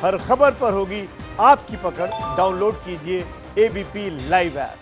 हर खबर पर होगी आपकी पकड़। डाउनलोड कीजिए एबीपी लाइव ऐप।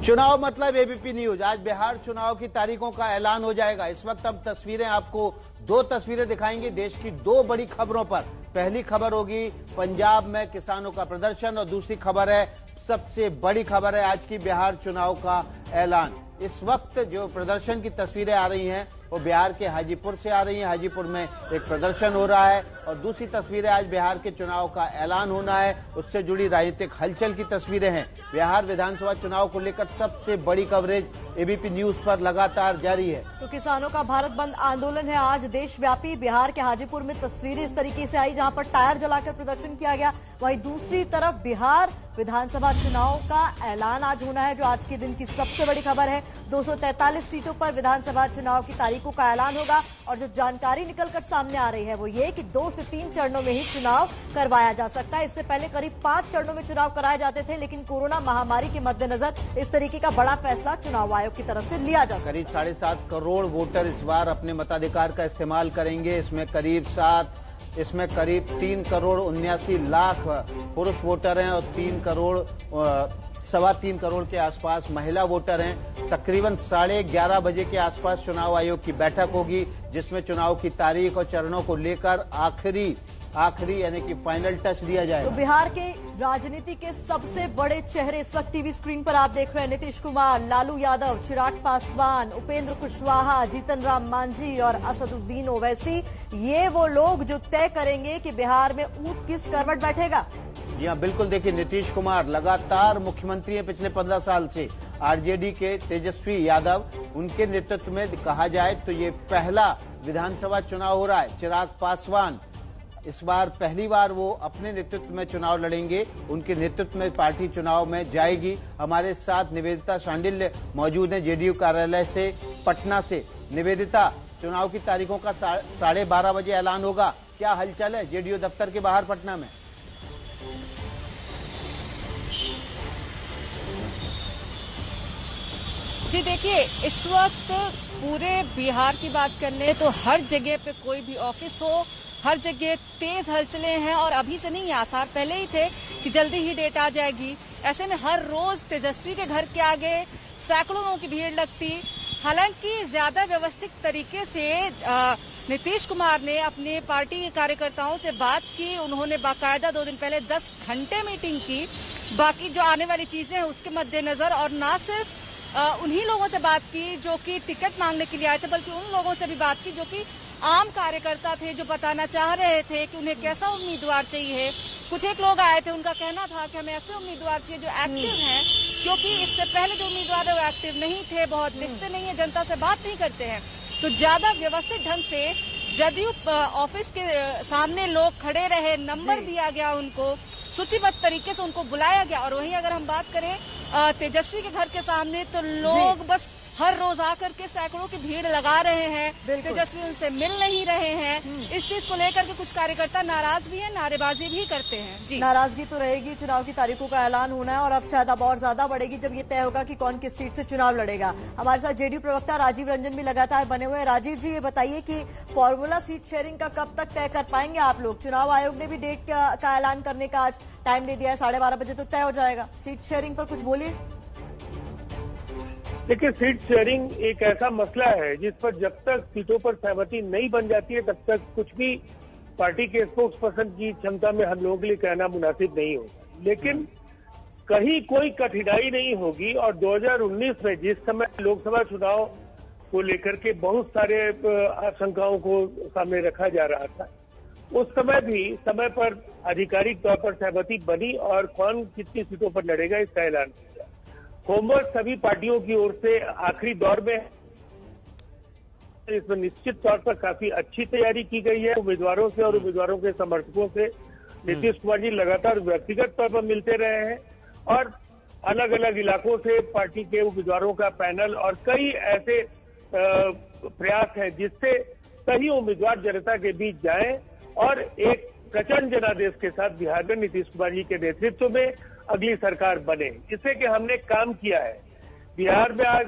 चुनाव मतलब एबीपी न्यूज। आज बिहार चुनाव की तारीखों का ऐलान हो जाएगा। इस वक्त हम तस्वीरें आपको दो तस्वीरें दिखाएंगे देश की दो बड़ी खबरों पर। पहली खबर होगी पंजाब में किसानों का प्रदर्शन और दूसरी खबर है, सबसे बड़ी खबर है आज की, बिहार चुनाव का ऐलान। इस वक्त जो प्रदर्शन की तस्वीरें आ रही हैं वो बिहार के हाजीपुर से आ रही हैं। हाजीपुर में एक प्रदर्शन हो रहा है और दूसरी तस्वीरें आज बिहार के चुनाव का ऐलान होना है, उससे जुड़ी राजनीतिक हलचल की तस्वीरें हैं। बिहार विधानसभा चुनाव को लेकर सबसे बड़ी कवरेज एबीपी न्यूज पर लगातार जारी है। तो किसानों का भारत बंद आंदोलन है आज देशव्यापी। बिहार के हाजीपुर में तस्वीरें इस तरीके से आई जहां पर टायर जलाकर प्रदर्शन किया गया। वहीं दूसरी तरफ बिहार विधानसभा चुनाव का ऐलान आज होना है, जो आज के दिन की सबसे बड़ी खबर है। 243 सीटों पर विधानसभा चुनाव की तारीखों का ऐलान होगा और जो जानकारी निकलकर सामने आ रही है वो ये कि 2 से 3 चरणों में ही चुनाव करवाया जा सकता है। इससे पहले करीब 5 चरणों में चुनाव कराए जाते थे, लेकिन कोरोना महामारी के मद्देनजर इस तरीके का बड़ा फैसला चुनाव आयोग की तरफ से लिया जा सकता है। करीब 7.5 करोड़ वोटर इस बार अपने मताधिकार का इस्तेमाल करेंगे। इसमें करीब 3 करोड़ 79 लाख पुरुष वोटर हैं और 3 करोड़ के आसपास महिला वोटर हैं। तकरीबन 11:30 बजे के आसपास चुनाव आयोग की बैठक होगी, जिसमें चुनाव की तारीख और चरणों को लेकर आखिरी यानी कि फाइनल टच दिया जाएगा। तो बिहार के राजनीति के सबसे बड़े चेहरे इस वक्त टीवी स्क्रीन पर आप देख रहे हैं। नीतीश कुमार, लालू यादव, चिराग पासवान, उपेंद्र कुशवाहा, जीतन राम मांझी और असदुद्दीन ओवैसी, ये वो लोग जो तय करेंगे कि बिहार में ऊंट किस करवट बैठेगा। जी हाँ, बिल्कुल। देखिए, नीतीश कुमार लगातार मुख्यमंत्री हैं पिछले 15 साल से। आरजेडी के तेजस्वी यादव, उनके नेतृत्व में कहा जाए तो ये पहला विधानसभा चुनाव हो रहा है। चिराग पासवान इस बार पहली बार वो अपने नेतृत्व में चुनाव लड़ेंगे, उनके नेतृत्व में पार्टी चुनाव में जाएगी। हमारे साथ निवेदिता शांडिल्य मौजूद हैं जेडीयू कार्यालय से, पटना से। निवेदिता, चुनाव की तारीखों का 12:30 बजे ऐलान होगा, क्या हलचल है जेडीयू दफ्तर के बाहर पटना में? जी देखिए, इस वक्त पूरे बिहार की बात कर ले तो हर जगह पे कोई भी ऑफिस हो, हर जगह तेज हलचलें हैं और अभी से नहीं, आसार पहले ही थे कि जल्दी ही डेट आ जाएगी। ऐसे में हर रोज तेजस्वी के घर के आगे सैकड़ों लोगों की भीड़ लगती। हालांकि ज्यादा व्यवस्थित तरीके से नीतीश कुमार ने अपने पार्टी के कार्यकर्ताओं से बात की। उन्होंने बाकायदा 2 दिन पहले 10 घंटे मीटिंग की, बाकी जो आने वाली चीजें हैं उसके मद्देनजर। और न सिर्फ उन्हीं लोगों से बात की जो कि टिकट मांगने के लिए आए थे, बल्कि उन लोगों से भी बात की जो कि आम कार्यकर्ता थे, जो बताना चाह रहे थे कि उन्हें कैसा उम्मीदवार चाहिए। कुछ एक लोग आए थे, उनका कहना था कि हमें ऐसे उम्मीदवार चाहिए जो एक्टिव हैं, क्योंकि इससे पहले जो उम्मीदवार है वो एक्टिव नहीं थे, बहुत दिखते नहीं है, जनता से बात नहीं करते हैं। तो ज्यादा व्यवस्थित ढंग से जदयू ऑफिस के सामने लोग खड़े रहे, नंबर दिया गया उनको, सूचीबद्ध तरीके से उनको बुलाया गया। और वहीं अगर हम बात करें तेजस्वी के घर के सामने, तो लोग बस हर रोज आकर के सैकड़ों की भीड़ लगा रहे हैं। तेजस्वी उनसे मिल नहीं रहे हैं। इस चीज को लेकर के कुछ कार्यकर्ता नाराज भी हैं, नारेबाजी भी करते हैं। जी, नाराजगी तो रहेगी। चुनाव की तारीखों का ऐलान होना है और अब शायद अब और ज्यादा बढ़ेगी जब ये तय होगा कि कौन किस सीट से चुनाव लड़ेगा। हमारे साथ जेडीयू प्रवक्ता राजीव रंजन भी लगातार बने हुए हैं। राजीव जी, ये बताइए कि फॉर्मूला सीट शेयरिंग का कब तक तय कर पाएंगे आप लोग? चुनाव आयोग ने भी डेट का ऐलान करने का आज टाइम दे दिया है, 12:30 बजे तो तय हो जाएगा। सीट शेयरिंग पर कुछ बोलिए। देखिए, सीट शेयरिंग एक ऐसा मसला है जिस पर जब तक सीटों पर सहमति नहीं बन जाती है तब तक कुछ भी पार्टी के स्पोक्स पर्सन की क्षमता में हम लोगों के लिए कहना मुनासिब नहीं होगा। लेकिन कहीं कोई कठिनाई नहीं होगी। और 2019 में जिस समय लोकसभा चुनाव को लेकर के बहुत सारे आशंकाओं को सामने रखा जा रहा था, उस समय भी समय पर आधिकारिक तौर पर सहमति बनी और कौन कितनी सीटों पर लड़ेगा इसका ऐलान किया। होमवर्क सभी पार्टियों की ओर से आखिरी दौर में, इसमें निश्चित तौर पर काफी अच्छी तैयारी की गई है। उम्मीदवारों से और उम्मीदवारों के समर्थकों से नीतीश कुमार जी लगातार व्यक्तिगत तौर पर मिलते रहे हैं और अलग अलग इलाकों से पार्टी के उम्मीदवारों का पैनल और कई ऐसे प्रयास हैं जिससे सही उम्मीदवार जनता के बीच जाएं और एक प्रचंड जनादेश के साथ बिहार में नीतीश कुमार जी के नेतृत्व में अगली सरकार बने। इससे कि हमने काम किया है। बिहार में आज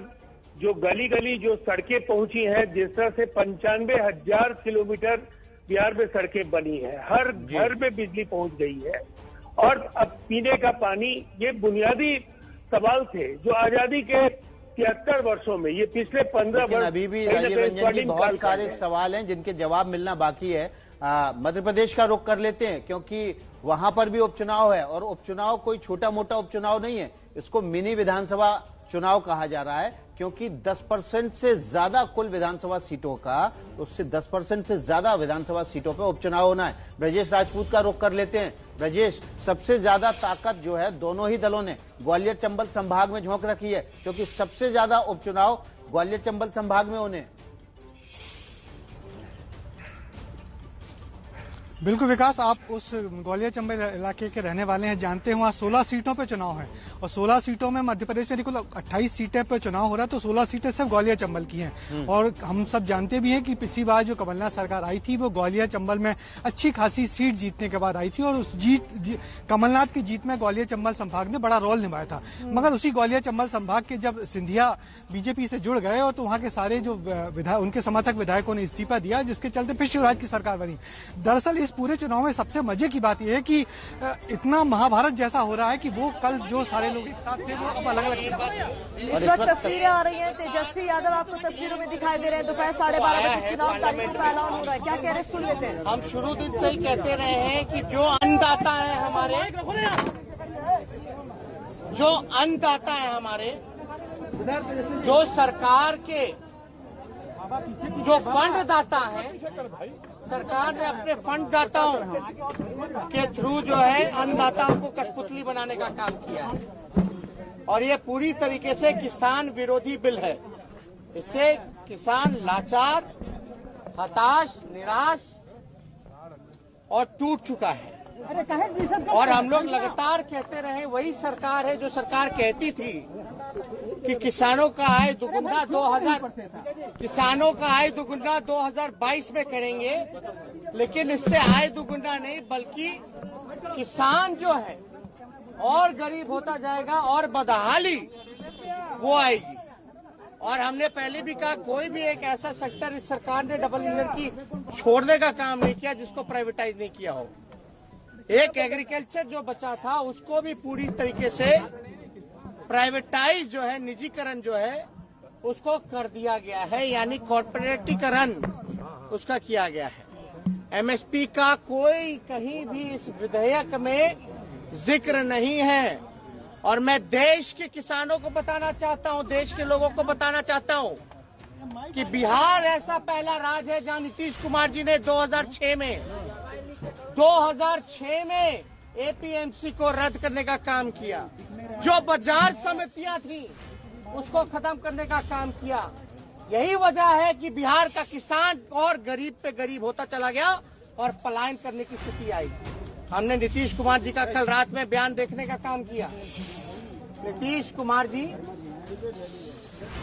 जो गली गली जो सड़कें पहुंची हैं, जिस तरह से 95,000 किलोमीटर बिहार में सड़कें बनी है, हर घर में बिजली पहुंच गई है, और अब पीने का पानी, ये बुनियादी सवाल थे जो आजादी के 73 वर्षों में, ये पिछले 15 वर्ष अभी भी राजीव रंजन जी बहुत सारे सवाल हैं जिनके जवाब मिलना बाकी है। मध्य प्रदेश का रुख कर लेते हैं क्योंकि वहां पर भी उपचुनाव है, और उपचुनाव कोई छोटा मोटा उपचुनाव नहीं है, इसको मिनी विधानसभा चुनाव कहा जा रहा है क्योंकि 10% से ज्यादा कुल विधानसभा सीटों का, उससे 10% से ज्यादा विधानसभा सीटों पर उपचुनाव होना है। ब्रजेश राजपूत का रुख कर लेते हैं। ब्रजेश, सबसे ज्यादा ताकत जो है दोनों ही दलों ने ग्वालियर चंबल संभाग में झोंक रखी है क्योंकि सबसे ज्यादा उपचुनाव ग्वालियर चंबल संभाग में होने। बिल्कुल विकास, आप उस ग्वालियर चंबल इलाके के रहने वाले हैं, जानते हैं वहाँ 16 सीटों पे चुनाव है और 16 सीटों में मध्य प्रदेश में कुल 28 सीटें पे चुनाव हो रहा है, तो 16 सीटें सिर्फ ग्वालियर चंबल की हैं। और हम सब जानते भी हैं कि पिछली बार जो कमलनाथ सरकार आई थी वो ग्वालियर चंबल में अच्छी खासी सीट जीतने के बाद आई थी और उस कमलनाथ की जीत में ग्वालियर चंबल संभाग ने बड़ा रोल निभाया था। मगर उसी ग्वालियर चंबल संभाग के जब सिंधिया बीजेपी से जुड़ गए और तो वहाँ के सारे जो उनके समर्थक विधायकों ने इस्तीफा दिया, जिसके चलते फिर शिवराज की सरकार बनी। दरअसल इस पूरे चुनाव में सबसे मजे की बात यह है कि इतना महाभारत जैसा हो रहा है कि वो कल जो सारे लोग एक साथ थे वो अब अलग अलग। इस वक्त तस्वीरें आ रही हैं, तेजस्वी यादव आपको तस्वीरों में दिखाई दे रहे हैं। दोपहर 12:30 बजे चुनाव तारीखों का ऐलान हो रहा है, क्या कह रहे हैं, सुन लेते हैं। हम शुरू दिन से ही कहते रहे हैं कि जो अन्नदाता है हमारे, जो सरकार के जो फंड दाता है, सरकार ने अपने फंड दाताओं के थ्रू जो है अन्नदाताओं को कठपुतली बनाने का काम किया है और ये पूरी तरीके से किसान विरोधी बिल है। इससे किसान लाचार, हताश, निराश और टूट चुका है। और हम लोग लगातार कहते रहे, वही सरकार है जो सरकार कहती थी कि किसानों का आय दुगुना 2022 में करेंगे, लेकिन इससे आय दुगुना नहीं बल्कि किसान जो है और गरीब होता जाएगा और बदहाली वो आएगी। और हमने पहले भी कहा, कोई भी एक ऐसा सेक्टर इस सरकार ने डबल इंजन की छोड़ने का काम नहीं किया जिसको प्राइवेटाइज नहीं किया हो। एक एग्रीकल्चर जो बचा था उसको भी पूरी तरीके से प्राइवेटाइज जो है, निजीकरण जो है उसको कर दिया गया है, यानी कॉर्पोरेटीकरण उसका किया गया है। एमएसपी का कोई कहीं भी इस विधेयक में जिक्र नहीं है। और मैं देश के किसानों को बताना चाहता हूं, देश के लोगों को बताना चाहता हूं कि बिहार ऐसा पहला राज्य है जहां नीतीश कुमार जी ने 2006 में एपीएमसी को रद्द करने का काम किया, जो बाजार समितियां थी उसको खत्म करने का काम किया। यही वजह है कि बिहार का किसान और गरीब पे गरीब होता चला गया और पलायन करने की स्थिति आई। हमने नीतीश कुमार जी का कल रात में बयान देखने का काम किया। नीतीश कुमार जी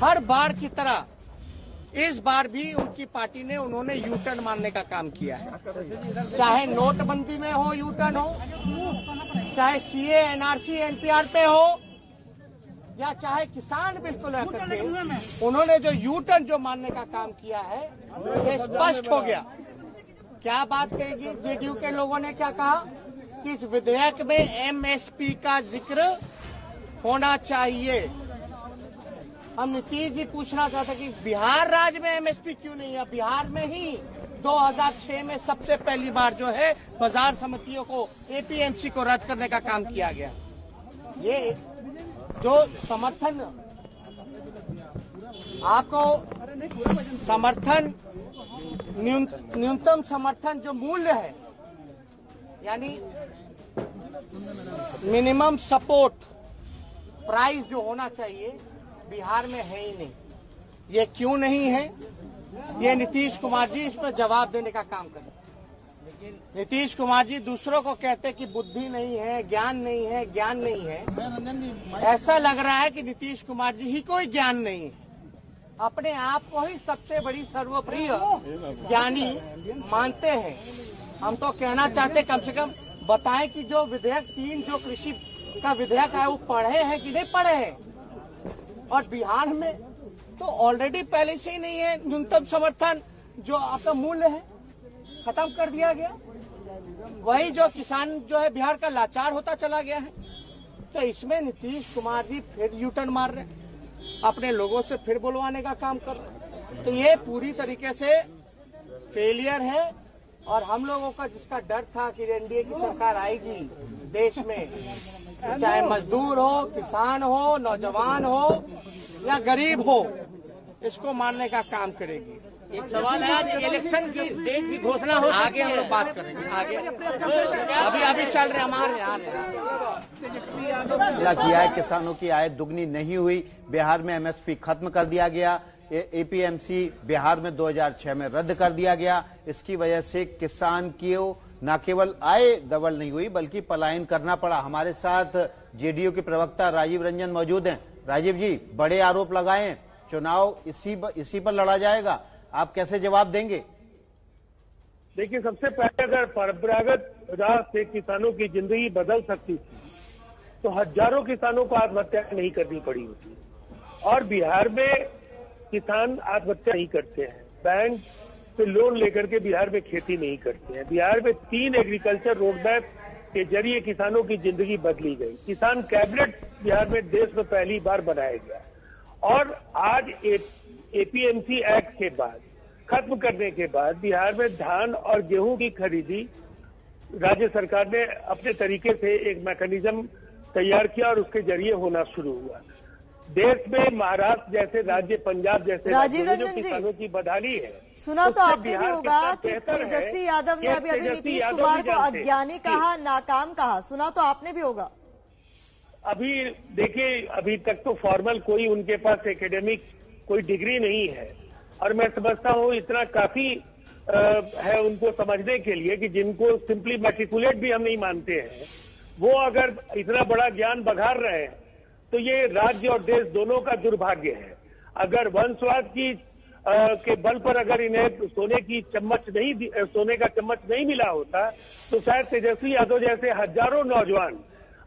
हर बार की तरह इस बार भी उनकी पार्टी ने उन्होंने यू टर्न मारने का काम किया है। चाहे नोटबंदी में हो यू टर्न हो, चाहे सीए एनआरसी एनपीआर पे हो, या चाहे किसान बिल को लेकर के उन्होंने जो यू टर्न जो मारने का काम किया है, ये स्पष्ट हो गया। क्या बात कहेगी, जेडीयू के लोगों ने क्या कहा कि इस विधेयक में एमएसपी का जिक्र होना चाहिए। हम नीतीश जी पूछना चाहते कि बिहार राज्य में एमएसपी क्यों नहीं है। बिहार में ही 2006 में सबसे पहली बार जो है बाजार समितियों को, एपीएमसी को रद्द करने का काम किया गया। ये जो समर्थन आपको समर्थन न्यूनतम समर्थन जो मूल्य है, यानी मिनिमम सपोर्ट प्राइस जो होना चाहिए, बिहार में है ही नहीं। ये क्यों नहीं है, ये नीतीश कुमार जी इस पर जवाब देने का काम करें। नीतीश कुमार जी दूसरों को कहते कि बुद्धि नहीं है, ज्ञान नहीं है, ज्ञान नहीं है। ऐसा लग रहा है कि नीतीश कुमार जी ही कोई ज्ञान नहीं है, अपने आप को ही सबसे बड़ी सर्वप्रिय ज्ञानी मानते हैं। हम तो कहना चाहते कम से कम बताएं कि जो विधेयक 3 जो कृषि का विधेयक है वो पढ़े हैं कि नहीं पढ़े हैं। और बिहार में तो ऑलरेडी पहले से ही नहीं है न्यूनतम समर्थन जो आपका मूल्य है। खत्म कर दिया गया। वही जो किसान जो है बिहार का लाचार होता चला गया है। तो इसमें नीतीश कुमार जी फिर यूटर्न मार रहे हैं, अपने लोगों से फिर बुलवाने का काम कर रहे हैं। तो ये पूरी तरीके से फेलियर है। और हम लोगों का जिसका डर था कि एनडीए की सरकार आएगी देश में, चाहे मजदूर हो, किसान हो, नौजवान हो या गरीब हो, इसको मारने का काम करेगी। एक सवाल है, आज इलेक्शन की डेट की घोषणा हो, आगे हम लोग बात करेंगे। आगे अभी चल रहे हमारे हमला किया है, किसानों की आय दुगनी नहीं हुई, बिहार में एमएसपी खत्म कर दिया गया, एपीएमसी बिहार में 2006 में रद्द कर दिया गया। इसकी वजह से किसान की न केवल आय डबल नहीं हुई बल्कि पलायन करना पड़ा। हमारे साथ जेडीयू के प्रवक्ता राजीव रंजन मौजूद हैं। राजीव जी, बड़े आरोप लगाए हैं, चुनाव इसी पर लड़ा जाएगा, आप कैसे जवाब देंगे? देखिए, सबसे पहले अगर परंपरागत राह से किसानों की जिंदगी बदल सकती थी तो हजारों किसानों को आत्महत्या नहीं करनी पड़ी होती। और बिहार में किसान आत्महत्या नहीं करते हैं, बैंक से लोन लेकर के बिहार में खेती नहीं करते हैं। बिहार में 3 एग्रीकल्चर रोडमैप के जरिए किसानों की जिंदगी बदली गई। किसान कैबिनेट बिहार में देश में पहली बार बनाया गया। और आज एपीएमसी एक्ट के बाद खत्म करने के बाद बिहार में धान और गेहूं की खरीदी राज्य सरकार ने अपने तरीके से एक मैकेनिज्म तैयार किया और उसके जरिए होना शुरू हुआ। देश में महाराष्ट्र जैसे राज्य, पंजाब जैसे राजीव राज्यों में रंजन जो किसानों की बदहाली है, सुना तो उससे आपने भी बिहार होगा कितना कि बेहतर है तेजस्वी यादव ने कि अभी तेजस्वी नीतीश यादव कुमार भी को जानते हैं। अज्ञानी कहा, नाकाम कहा, सुना तो आपने भी होगा। अभी देखिए, अभी तक तो फॉर्मल कोई उनके पास एकेडमिक कोई डिग्री नहीं है। और मैं समझता हूँ इतना काफी है उनको समझने के लिए कि जिनको सिंपली मैट्रिकुलेट भी हम नहीं मानते हैं, वो अगर इतना बड़ा ज्ञान बघार रहे हैं तो ये राज्य और देश दोनों का दुर्भाग्य है। अगर वंशवाद की के बल पर अगर इन्हें सोने का चम्मच नहीं मिला होता तो शायद तेजस्वी यादव जैसे हजारों नौजवान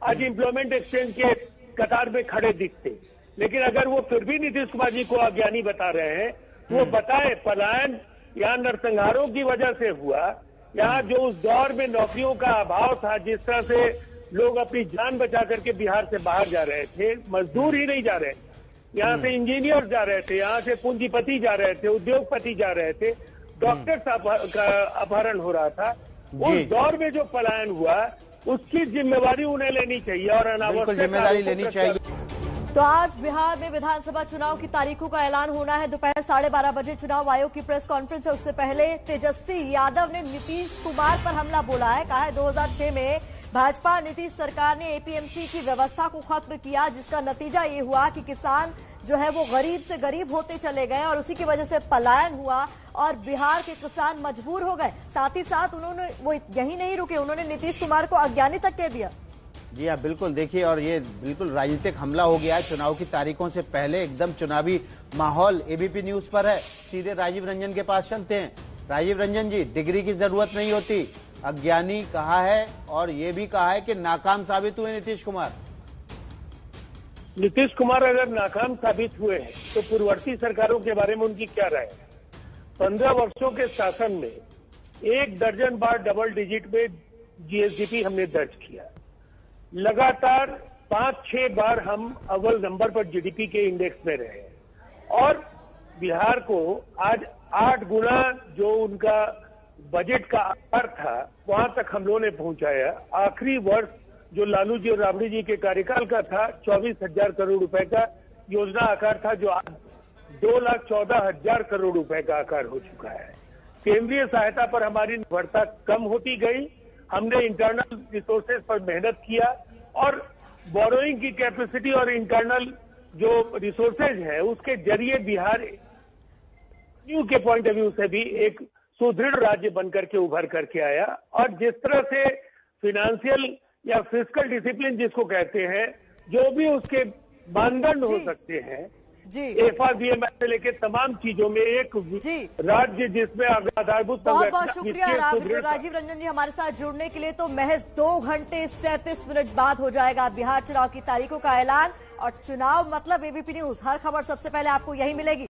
आज एम्प्लॉयमेंट एक्सचेंज के कतार में खड़े दिखते। लेकिन अगर वो फिर भी नीतीश कुमार जी को अज्ञानी बता रहे हैं तो वो बताए पलायन यहाँ नरसंहारों की वजह से हुआ। यहाँ जो उस दौर में नौकरियों का अभाव था, जिस तरह से लोग अपनी जान बचा करके बिहार से बाहर जा रहे थे, मजदूर ही नहीं जा रहे, यहाँ से इंजीनियर जा रहे थे, यहाँ से पूंजीपति जा रहे थे, उद्योगपति जा रहे थे, डॉक्टर्स का अपहरण हो रहा था। उस दौर में जो पलायन हुआ उसकी जिम्मेवारी उन्हें लेनी चाहिए और अनावश्यक जिम्मेदारी लेनी चाहिए। तो आज बिहार में विधानसभा चुनाव की तारीखों का ऐलान होना है। दोपहर 12:30 बजे चुनाव आयोग की प्रेस कॉन्फ्रेंस है। उससे पहले तेजस्वी यादव ने नीतीश कुमार पर हमला बोला है। कहा है 2006 में भाजपा नीतीश सरकार ने एपीएमसी की व्यवस्था को खत्म किया, जिसका नतीजा ये हुआ कि किसान जो है वो गरीब से गरीब होते चले गए और उसी की वजह से पलायन हुआ और बिहार के किसान मजबूर हो गए। साथ ही साथ उन्होंने वो यही नहीं रुके, उन्होंने नीतीश कुमार को अज्ञानी तक कह दिया। जी हाँ, बिल्कुल। देखिए, और ये बिल्कुल राजनीतिक हमला हो गया है। चुनाव की तारीखों से पहले एकदम चुनावी माहौल एबीपी न्यूज पर है। सीधे राजीव रंजन के पास चलते हैं। राजीव रंजन जी, डिग्री की जरूरत नहीं होती, अज्ञानी कहा है और ये भी कहा है कि नाकाम साबित हुए नीतीश कुमार। नीतीश कुमार अगर नाकाम साबित हुए हैं तो पूर्ववर्ती सरकारों के बारे में उनकी क्या राय है? 15 वर्षों के शासन में 1 दर्जन बार डबल डिजिट में जीएसडीपी हमने दर्ज किया। लगातार 5-6 बार हम अव्वल नंबर पर जीडीपी के इंडेक्स में रहे और बिहार को आज 8 गुना जो उनका बजट का आकार था वहां तक हम लोगों ने पहुंचाया। आखिरी वर्ष जो लालू जी और राबड़ी जी के कार्यकाल का था 24,000 करोड़ रुपए का योजना आकार था, जो आज 2,14,000 करोड़ रुपए का आकार हो चुका है। केंद्रीय सहायता पर हमारी निर्भरता कम होती गई। हमने इंटरनल रिसोर्सेज पर मेहनत किया और बोरोइंग की कैपेसिटी और इंटरनल जो रिसोर्सेज है उसके जरिए बिहार न्यू के पॉइंट ऑफ व्यू से भी एक सुदृढ़ राज्य बनकर के उभर करके आया। और जिस तरह से फिनेंशियल या फिस्कल डिसिप्लिन जिसको कहते हैं, जो भी उसके मानदंड हो सकते हैं, एफआरबीएम से लेकर तमाम चीजों में एक राज्य जिसमें आधारभूत बहुत बहुत शुक्रिया राजीव रंजन जी हमारे साथ जुड़ने के लिए। तो महज 2 घंटे 37 मिनट बाद हो जाएगा बिहार चुनाव की तारीखों का ऐलान और चुनाव मतलब एबीपी न्यूज, हर खबर सबसे पहले आपको यही मिलेगी।